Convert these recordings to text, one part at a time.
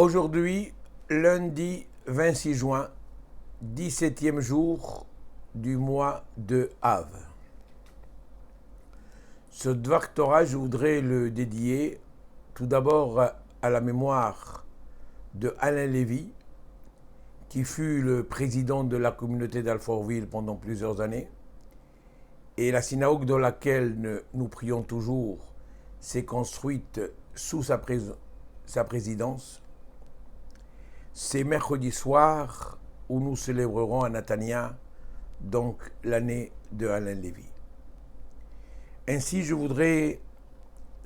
Aujourd'hui, lundi 26 juin, 17e jour du mois de Av. Ce Dvar Torah, je voudrais le dédier tout d'abord à la mémoire de Alain Lévy, qui fut le président de la communauté d'Alfortville pendant plusieurs années. Et la synagogue dans laquelle nous prions toujours s'est construite sous sa présidence. C'est mercredi soir où nous célébrerons à Natania, donc l'année de Alain Lévy. Ainsi, je voudrais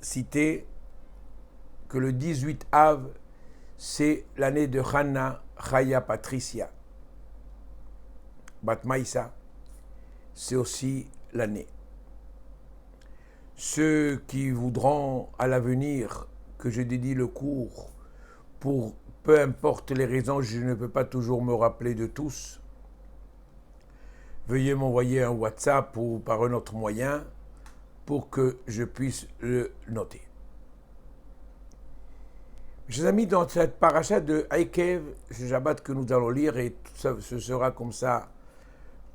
citer que le 18 Av, c'est l'année de Hannah Chaya Patricia. Bat Maïsa, c'est aussi l'année. Ceux qui voudront à l'avenir que je dédie le cours pour peu importe les raisons, je ne peux pas toujours me rappeler de tous. Veuillez m'envoyer un WhatsApp ou par un autre moyen pour que je puisse le noter. Chers amis, dans cette paracha de Aikev, ce Shabbat que nous allons lire, et ce sera comme ça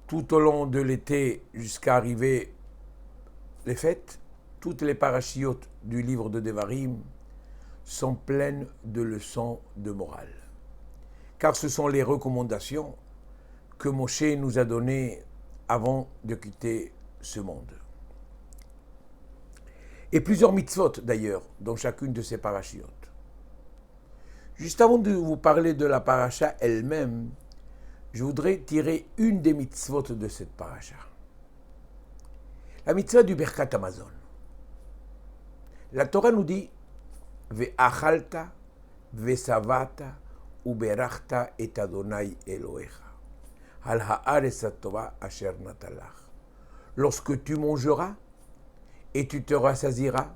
tout au long de l'été jusqu'à arriver les fêtes, toutes les parachiotes du livre de Devarim sont pleines de leçons de morale. Car ce sont les recommandations que Moshe nous a données avant de quitter ce monde. Et plusieurs mitzvot d'ailleurs, dans chacune de ces parachiotes. Juste avant de vous parler de la paracha elle-même, je voudrais tirer une des mitzvot de cette paracha. La mitzvah du Birkat Hamazon. La Torah nous dit Ve'achalta, ve'savata, uberachta et Adonai Elohecha. Al haaretz hatova asher natalach. Lorsque tu mangeras et tu te rassasiras,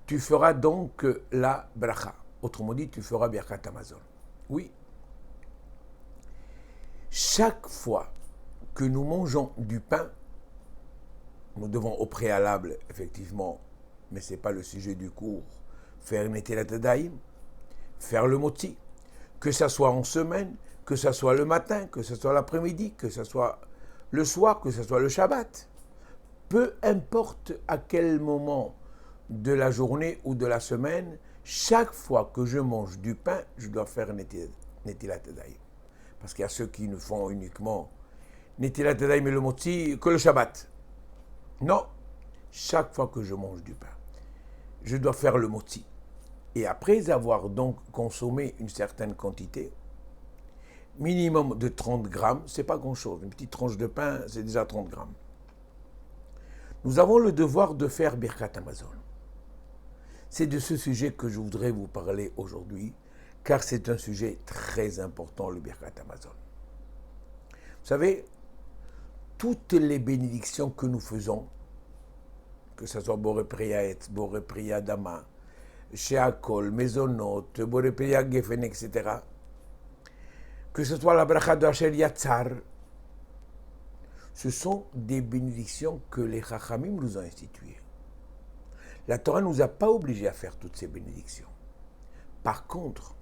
tu feras donc la bracha. Autrement dit, tu feras Birkat Hamazon. Oui. Chaque fois que nous mangeons du pain, nous devons au préalable, effectivement, mais ce n'est pas le sujet du cours, faire Netilat Yadayim, faire le moti, que ce soit en semaine, que ce soit le matin, que ce soit l'après-midi, que ce soit le soir, que ce soit le Shabbat. Peu importe à quel moment de la journée ou de la semaine, chaque fois que je mange du pain, je dois faire Netilat Yadayim. Parce qu'il y a ceux qui ne font uniquement Netilat Yadayim et le moti que le Shabbat. Non, chaque fois que je mange du pain, je dois faire le moti. Et après avoir donc consommé une certaine quantité, minimum de 30 grammes, c'est pas grand-chose. Une petite tranche de pain, c'est déjà 30 grammes. Nous avons le devoir de faire Birkat Hamazon. C'est de ce sujet que je voudrais vous parler aujourd'hui, car c'est un sujet très important, le Birkat Hamazon. Vous savez, toutes les bénédictions que nous faisons, que ce soit Boré Priya Etz, Boré Priya Dama, Sheakol, Mezonot, Boré Priya Geffen, etc., que ce soit la bracha de Asher Yatzar, ce sont des bénédictions que les Chachamim nous ont instituées. La Torah ne nous a pas obligés à faire toutes ces bénédictions. Par contre,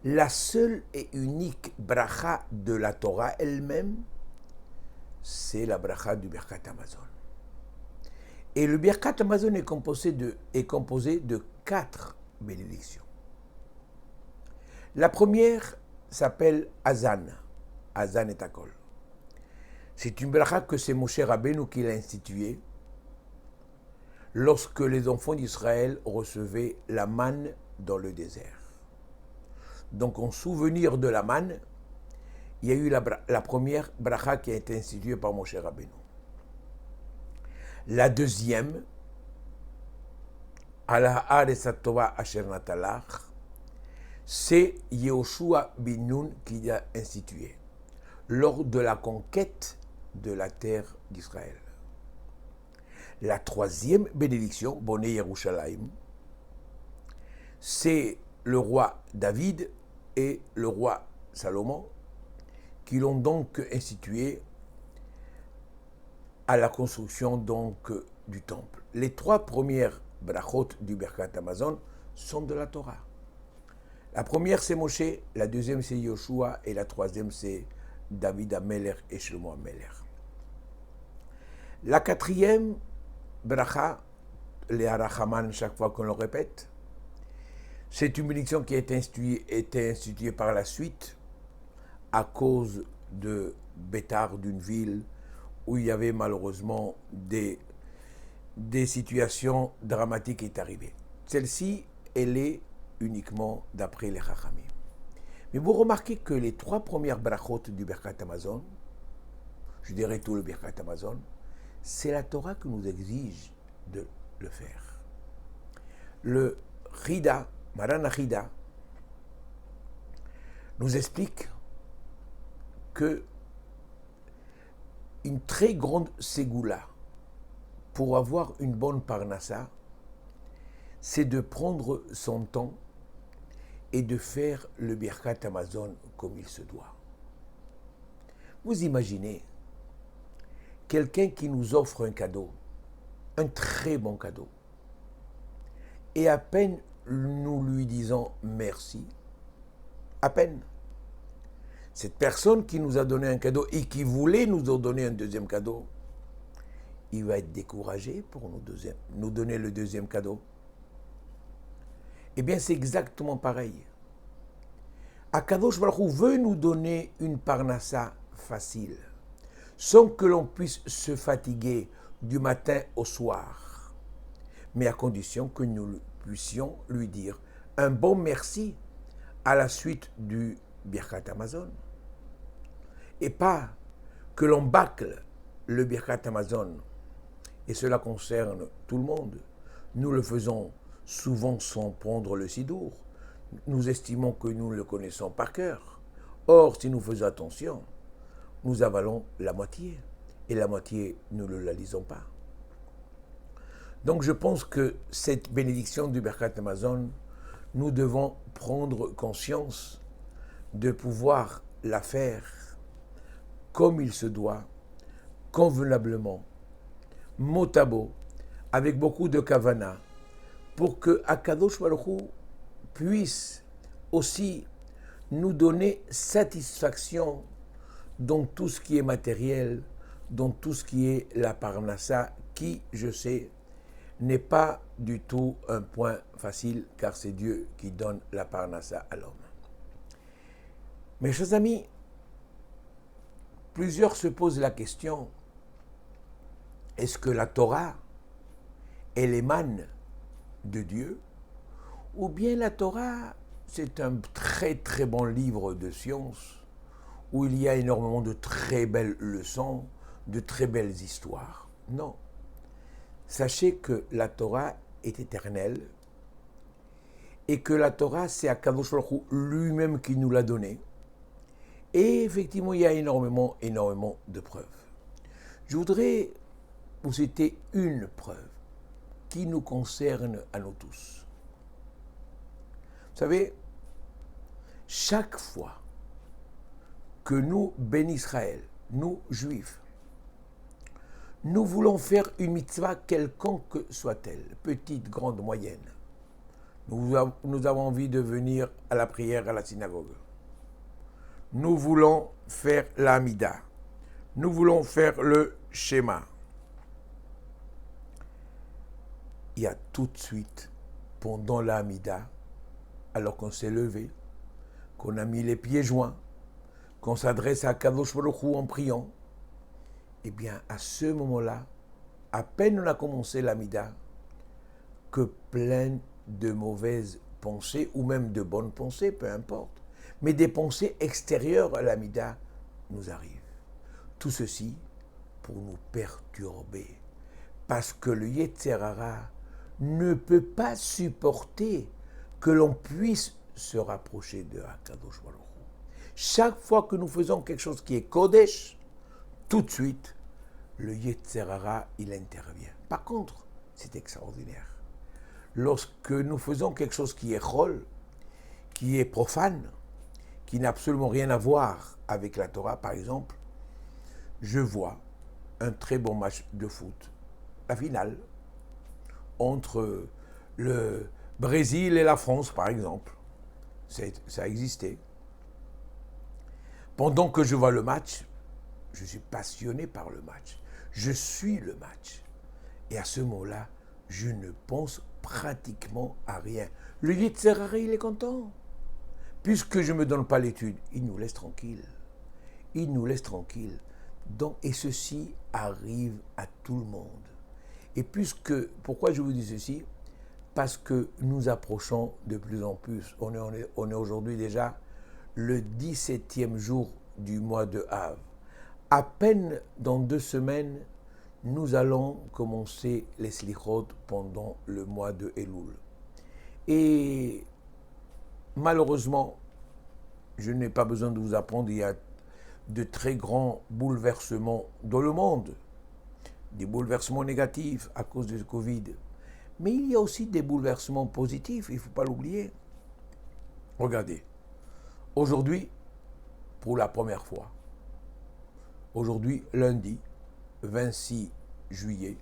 la seule et unique bracha de la Torah elle-même, c'est la bracha du Birkat Hamazon. Et le Birkat Hamazon est composé de 4 bénédictions. La première s'appelle Azan, Azan et Akol. C'est une bracha que c'est Moshe Rabbeinu qui l'a instituée lorsque les enfants d'Israël recevaient la manne dans le désert. Donc en souvenir de la manne, il y a eu la première bracha qui a été instituée par Moshe Rabbeinu. La deuxième, Al haaretz hatova asher natalach, c'est Yehoshua bin Nun qui l'a instituée lors de la conquête de la terre d'Israël. La troisième bénédiction, Boné Yerushalayim, c'est le roi David et le roi Salomon qui l'ont donc institué à la construction donc du temple. Les 3 premières brachot du Birkat Hamazon sont de la Torah. La première, c'est Moshe, la deuxième, c'est Yoshua, et la troisième, c'est David Ameler et Shlomo Ameler. La quatrième, Bracha, les Arachaman, chaque fois qu'on le répète, c'est une bénédiction qui a été instituée par la suite à cause de Bétar, d'une ville où il y avait malheureusement des situations dramatiques est arrivées. Celle-ci, elle est uniquement d'après les Chachamim. Mais vous remarquez que les trois premières brachot du Birkat Hamazon, je dirais tout le Birkat Hamazon, c'est la Torah qui nous exige de le faire. Le Chida, Maran Chida, nous explique que une très grande ségoula pour avoir une bonne parnassa, c'est de prendre son temps et de faire le Birkat Hamazon comme il se doit. Vous imaginez quelqu'un qui nous offre un cadeau, un très bon cadeau, et à peine nous lui disons merci, à peine, cette personne qui nous a donné un cadeau et qui voulait nous donner un deuxième cadeau, il va être découragé pour nous donner le deuxième cadeau. Eh bien, c'est exactement pareil. Akadosh Baruch Hu veut nous donner une parnassa facile, sans que l'on puisse se fatiguer du matin au soir, mais à condition que nous puissions lui dire un bon merci à la suite du Birkat Hamazon. Et pas que l'on bâcle le Birkat Hamazon, et cela concerne tout le monde. Nous le faisons souvent sans prendre le sidour. Nous estimons que nous le connaissons par cœur. Or, si nous faisons attention, nous avalons la moitié. Et la moitié, nous ne la lisons pas. Donc je pense que cette bénédiction du Birkat Hamazon, nous devons prendre conscience de pouvoir la faire comme il se doit, convenablement, mot à mot, avec beaucoup de kavana, pour que Akadosh Baruch Hu puisse aussi nous donner satisfaction dans tout ce qui est matériel, dans tout ce qui est la parnassa, qui, je sais, n'est pas du tout un point facile, car c'est Dieu qui donne la parnassa à l'homme. Mes chers amis, plusieurs se posent la question, est-ce que la Torah, elle émane de Dieu, ou bien la Torah, c'est un très très bon livre de science, où il y a énormément de très belles leçons, de très belles histoires. Non. Sachez que la Torah est éternelle, et que la Torah, c'est Akadosh Baruch Hu lui-même qui nous l'a donnée. Et effectivement, il y a énormément de preuves. Je voudrais vous citer une preuve qui nous concerne à nous tous. Vous savez, chaque fois que nous, Ben Israël, nous, Juifs, nous voulons faire une mitzvah quelconque soit-elle, petite, grande, moyenne, nous avons envie de venir à la prière à la synagogue. Nous voulons faire l'Amida. Nous voulons faire le schéma. Il y a tout de suite, pendant l'Amida, alors qu'on s'est levé, qu'on a mis les pieds joints, qu'on s'adresse à Kadosh Baruch Hu en priant, eh bien, à ce moment-là, à peine on a commencé l'Amida, que plein de mauvaises pensées, ou même de bonnes pensées, peu importe, mais des pensées extérieures à l'Amida nous arrivent. Tout ceci pour nous perturber, parce que le Yetzer Hara ne peut pas supporter que l'on puisse se rapprocher de Akadosh Baruch Hu. Chaque fois que nous faisons quelque chose qui est Kodesh, tout de suite, le Yetzer Hara, il intervient. Par contre, c'est extraordinaire. Lorsque nous faisons quelque chose qui est Chol, qui est profane, qui n'a absolument rien à voir avec la Torah, par exemple, je vois un très bon match de foot, la finale, entre le Brésil et la France, par exemple. Ça a existé. Pendant que je vois le match, je suis passionné par le match. Je suis le match. Et à ce moment-là, je ne pense pratiquement à rien. Le Yetzer Hara, il est content. Puisque je ne me donne pas l'étude, il nous laisse tranquille. Il nous laisse tranquille. Donc, et ceci arrive à tout le monde. Et pourquoi je vous dis ceci? Parce que nous approchons de plus en plus. On est aujourd'hui déjà le 17e jour du mois de Av. À peine dans 2 semaines, nous allons commencer les slichot pendant le mois de Elul. Et malheureusement, je n'ai pas besoin de vous apprendre, il y a de très grands bouleversements dans le monde, des bouleversements négatifs à cause du Covid. Mais il y a aussi des bouleversements positifs, il ne faut pas l'oublier. Regardez, aujourd'hui, pour la première fois, aujourd'hui, lundi, 26 juillet,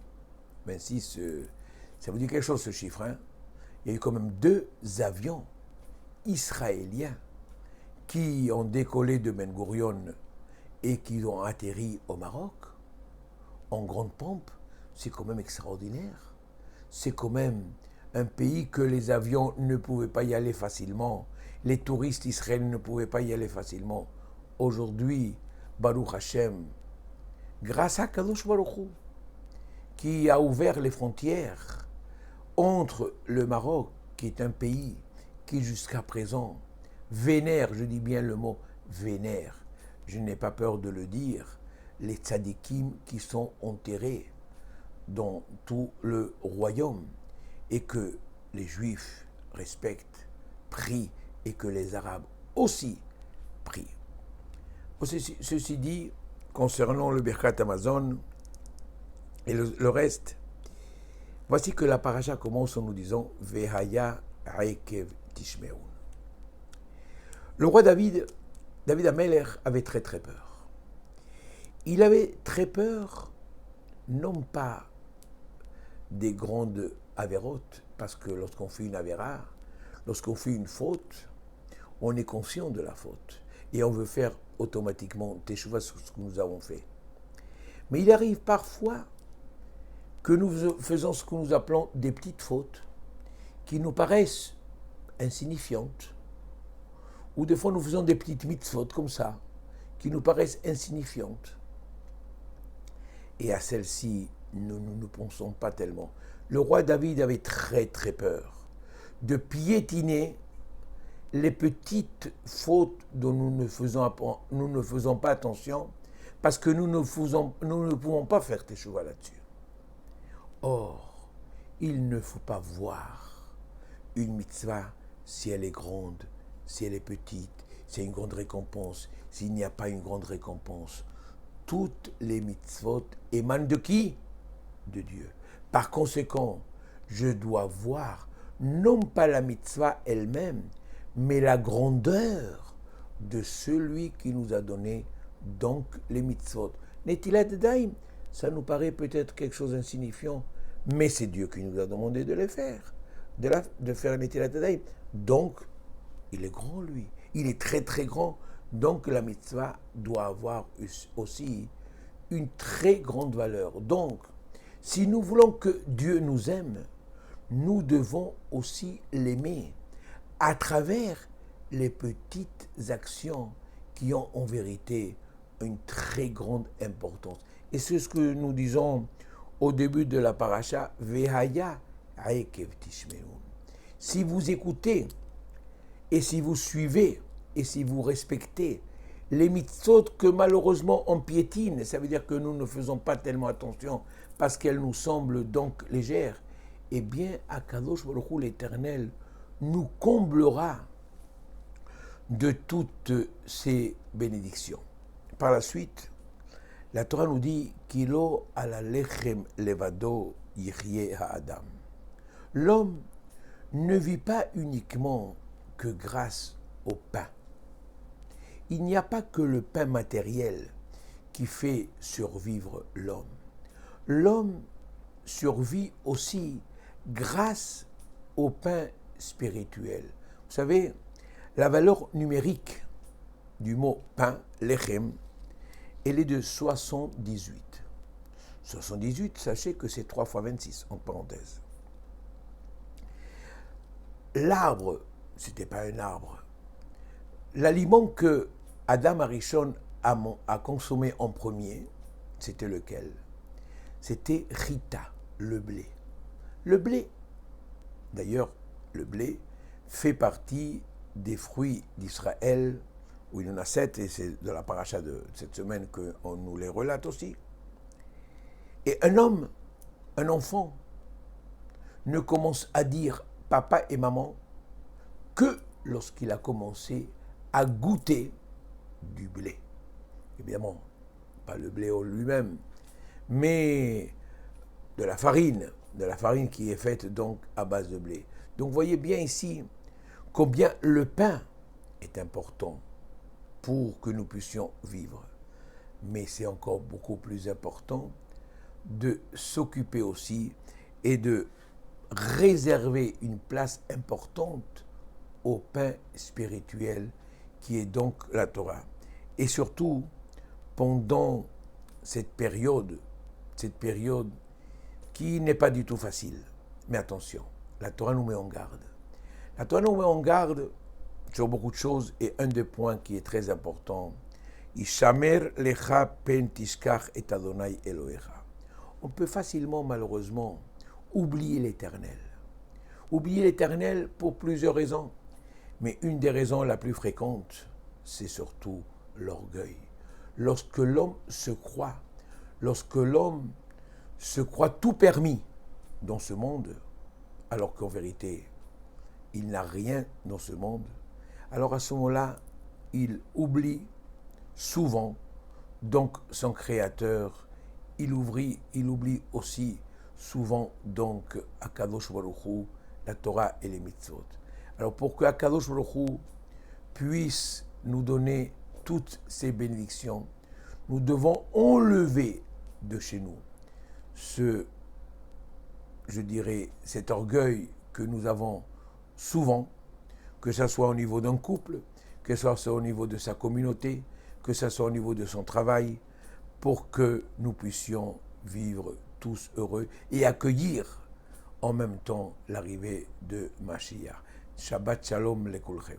26, ça vous dit quelque chose ce chiffre, hein? Il y a eu quand même 2 avions israéliens qui ont décollé de Ben Gurion et qui ont atterri au Maroc en grande pompe. C'est quand même extraordinaire. C'est quand même un pays que les avions ne pouvaient pas y aller facilement. Les touristes israéliens ne pouvaient pas y aller facilement. Aujourd'hui, Baruch Hashem, grâce à Kadosh Baruch Hu, qui a ouvert les frontières entre le Maroc, qui est un pays qui jusqu'à présent vénère, je dis bien le mot vénère, je n'ai pas peur de le dire, les tzadikim qui sont enterrés dans tout le royaume et que les Juifs respectent, prient et que les Arabes aussi prient. Ceci dit, concernant le Birkat Amazon et le reste, voici que la paracha commence en nous disant Vehaya Aekev Tishmeun. Le roi David Ameler, avait très très peur. Il avait très peur, non pas des grandes avérotes, parce que lorsqu'on fait une avéra, lorsqu'on fait une faute, on est conscient de la faute et on veut faire automatiquement teshuva sur ce que nous avons fait. Mais il arrive parfois que nous faisons ce que nous appelons des petites fautes qui nous paraissent insignifiantes, ou des fois nous faisons des petites mitzvot comme ça, qui nous paraissent insignifiantes. Et à celles-ci, nous ne pensons pas tellement. Le roi David avait très très peur de piétiner les petites fautes dont nous ne faisons pas attention, parce que nous ne pouvons pas faire teshuva là-dessus. Or, il ne faut pas voir une mitzvah si elle est grande, si elle est petite, s'il y a une grande récompense, s'il n'y a pas une grande récompense. Toutes les mitzvot émanent de qui? De Dieu. Par conséquent, je dois voir non pas la mitzvah elle-même, mais la grandeur de celui qui nous a donné donc les mitzvot. Netilat Daim, ça nous paraît peut-être quelque chose d'insignifiant, mais c'est Dieu qui nous a demandé de les faire, de faire Netilat Daim. Donc, il est grand lui, il est très très grand, donc la mitzvah doit avoir aussi une très grande valeur. Donc, si nous voulons que Dieu nous aime, nous devons aussi l'aimer à travers les petites actions qui ont en vérité une très grande importance. Et c'est ce que nous disons au début de la paracha, Vehaya Aekev Tishmeun. Si vous écoutez, et si vous suivez, et si vous respectez les mitzvot que malheureusement on piétine, ça veut dire que nous ne faisons pas tellement attention parce qu'elles nous semblent donc légères, eh bien, Akadosh Baruch Hu, l'Éternel, nous comblera de toutes ces bénédictions. Par la suite, la Torah nous dit Kilo ala lechem levado yichye ha'adam. L'homme ne vit pas uniquement que grâce au pain. Il n'y a pas que le pain matériel qui fait survivre l'homme. L'homme survit aussi grâce au pain spirituel. Vous savez, La valeur numérique du mot pain, lechem, elle est de 78. 78, sachez que c'est 3 fois 26, en parenthèse. L'arbre, ce n'était pas un arbre. L'aliment que Adam Arishon a consommé en premier, c'était lequel? C'était Rita, le blé. Le blé, d'ailleurs, le blé fait partie des fruits d'Israël, où il y en a 7, et c'est de la paracha de cette semaine qu'on nous les relate aussi. Et un homme, un enfant, ne commence à dire papa et maman que lorsqu'il a commencé à goûter du blé. Évidemment, pas le blé en lui-même, mais de la farine qui est faite donc à base de blé. Donc voyez bien ici combien le pain est important pour que nous puissions vivre. Mais c'est encore beaucoup plus important de s'occuper aussi et de réserver une place importante au pain spirituel qui est donc la Torah. Et surtout, pendant cette période qui n'est pas du tout facile. Mais attention, la Torah nous met en garde. La Torah nous met en garde sur beaucoup de choses, et un des points qui est très important, Ishamer lecha pen tishkach et Adonai Elohecha. On peut facilement, malheureusement, oublier l'Éternel. Oublier l'Éternel pour plusieurs raisons. Mais une des raisons la plus fréquentes, c'est surtout l'orgueil. Lorsque l'homme se croit tout permis dans ce monde, alors qu'en vérité, il n'a rien dans ce monde, alors à ce moment-là, il oublie souvent donc son Créateur, il oublie aussi souvent donc Akadosh Baruch Hu, la Torah et les mitzvot. Alors pour que Akadosh Baruch Hu puisse nous donner toutes ces bénédictions, nous devons enlever de chez nous cet orgueil que nous avons souvent, que ce soit au niveau d'un couple, que ce soit au niveau de sa communauté, que ce soit au niveau de son travail, pour que nous puissions vivre tous heureux et accueillir en même temps l'arrivée de Mashiach. Shabbat Shalom lekulchem.